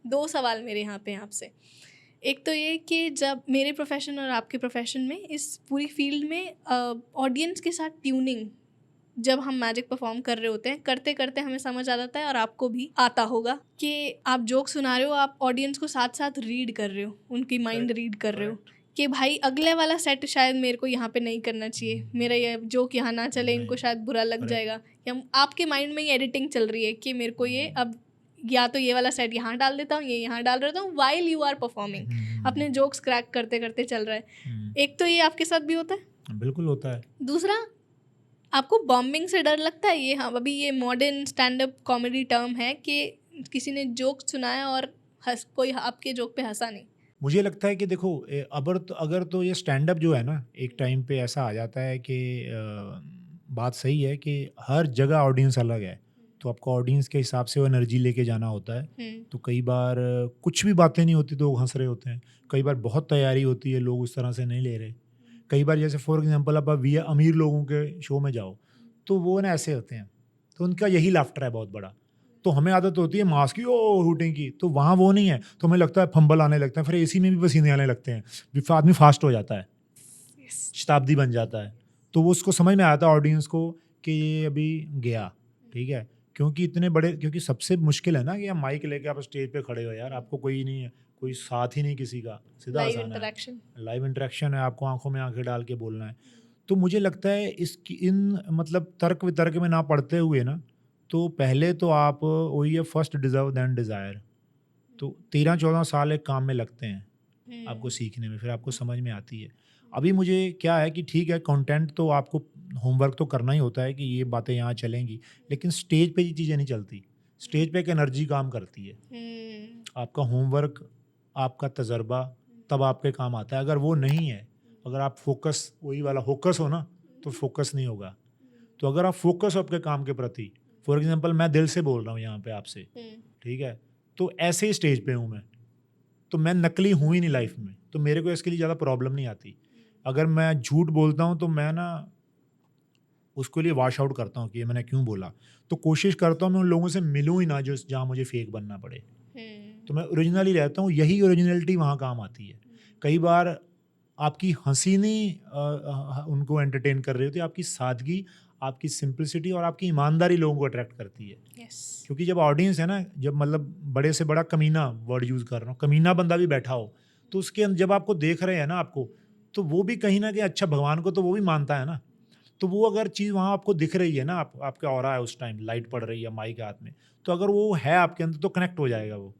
2 सवाल मेरे यहाँ पे हैं आपसे। एक तो ये कि जब मेरे प्रोफ़ेशन और आपके प्रोफ़ेशन में इस पूरी फ़ील्ड में ऑडियंस के साथ ट्यूनिंग जब हम मैजिक परफ़ॉर्म कर रहे होते हैं, करते-करते हमें समझ आ जाता है और आपको भी आता होगा कि आप जोक सुना रहे हो, आप ऑडियंस को साथ-साथ रीड कर रहे हो, उनकी माइंड रीड कर रहे हो कि भाई अगले वाला सेट शायद मेरे को यहाँ पे नहीं करना चाहिए, मेरा ये जोक यहाँ ना चले, इनको शायद बुरा लग जाएगा। या आपके माइंड में ये एडिटिंग चल रही है कि मेरे को ये अब या तो ये वाला सेट यहाँ डाल देता हूँ, ये यहाँ डाल देता हूँ, व्हाइल यू आर परफॉर्मिंग अपने जोक्स क्रैक करते करते चल रहा है। एक तो ये आपके साथ भी होता है। बिल्कुल होता है। दूसरा, आपको बॉम्बिंग से डर लगता है? ये हाँ, अभी ये modern stand up comedy term है कि किसी ने जोक सुनाया और कोई आपके जोक पे हंसा नहीं। मुझे लगता है कि देखो अगर तो ये स्टैंड अप जो है ना, एक टाइम पे ऐसा आ जाता है कि बात सही है कि हर जगह ऑडियंस अलग है, तो आपको ऑडियंस के हिसाब से वो एनर्जी लेके जाना होता है। तो कई बार कुछ भी बातें नहीं होती तो वो हंस रहे होते हैं, कई बार बहुत तैयारी होती है, लोग उस तरह से नहीं ले रहे। कई बार जैसे फॉर एग्जांपल आप अभी अमीर लोगों के शो में जाओ, तो वो ना ऐसे होते हैं, तो उनका यही लाफ्टर है बहुत बड़ा। तो हमें आदत होती है मास की, ओ हूटिंग की, तो वहाँ वो नहीं है, तो हमें लगता है फंबल आने लगता है, फिर एसी में भी पसीने आने लगते हैं, फिर आदमी फास्ट हो जाता है, शताब्दी बन जाता है। तो वो उसको समझ में आता है ऑडियंस को कि ये अभी गया, ठीक है। क्योंकि इतने बड़े, क्योंकि सबसे मुश्किल है ना कि आप माइक लेके आप स्टेज पे खड़े हो यार, आपको कोई नहीं है, कोई साथ ही नहीं किसी का, सीधा लाइव आसान है, इंटरेक्शन। लाइव इंटरेक्शन है, आपको आंखों में आंखें डाल के बोलना है। तो मुझे लगता है इसकी इन मतलब तर्क वितर्क में ना पढ़ते हुए ना, तो पहले तो आप वही है, फर्स्ट डिजर्व देन डिज़ायर। तो 13-14 साल एक काम में लगते हैं आपको सीखने में, फिर आपको समझ में आती है। अभी मुझे क्या है कि ठीक है, कंटेंट तो आपको होमवर्क तो करना ही होता है कि ये बातें यहाँ चलेंगी, लेकिन स्टेज पे ये चीज़ें नहीं चलती। स्टेज पे एक एनर्जी काम करती है। आपका होमवर्क, आपका तजर्बा तब आपके काम आता है। अगर वो नहीं है, अगर आप फोकस, वही वाला फोकस हो ना, तो फोकस नहीं होगा। तो अगर आप फोकस हो आपके काम के प्रति, फॉर एग्जांपल मैं दिल से बोल रहा हूँ यहाँ पे आपसे, ठीक है, तो ऐसे ही स्टेज पे हूँ मैं, तो मैं नकली हूँ ही नहीं लाइफ में, तो मेरे को इसके लिए ज़्यादा प्रॉब्लम नहीं आती। अगर मैं झूठ बोलता हूँ तो मैं ना उसके लिए वॉश आउट करता हूँ कि ये मैंने क्यों बोला। तो कोशिश करता हूँ मैं उन लोगों से मिलूँ ही ना जो जहाँ मुझे फेक बनना पड़े। तो मैं ओरिजिनल ही रहता हूँ, यही ओरिजिनलिटी वहाँ काम आती है। कई बार आपकी हँसी नहीं उनको एंटरटेन कर रही होती, आपकी सादगी, आपकी सिंपलिसिटी और आपकी ईमानदारी लोगों को अट्रैक्ट करती है। क्योंकि जब ऑडियंस है ना, जब मतलब बड़े से बड़ा कमीना वर्ड यूज़ कर रहा हूँ, कमीना बंदा भी बैठा हो, तो उसके जब आपको देख रहे हैं ना आपको, तो वो भी कहीं न कहीं अच्छा भगवान को तो वो भी मानता है ना। तो वो अगर चीज़ वहाँ आपको दिख रही है ना, आपका ऑरा है उस टाइम, लाइट पड़ रही है माइक के हाथ में, तो अगर वो है आपके अंदर तो कनेक्ट हो जाएगा वो।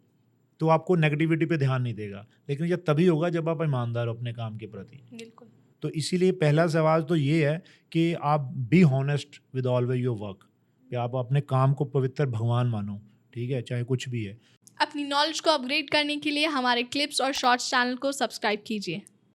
तो आपको नेगेटिविटी पे ध्यान नहीं देगा। लेकिन ये तभी होगा जब आप ईमानदार हो अपने काम के प्रति। बिल्कुल। तो इसीलिए पहला सवाल तो ये है कि आप be honest with always your work, कि आप अपने काम को पवित्र भगवान मानो, ठीक है, चाहे कुछ भी है। अपनी नॉलेज को अपग्रेड करने के लिए हमारे क्लिप्स और शॉर्ट्स चैनल को सब्सक्राइब कीजिए।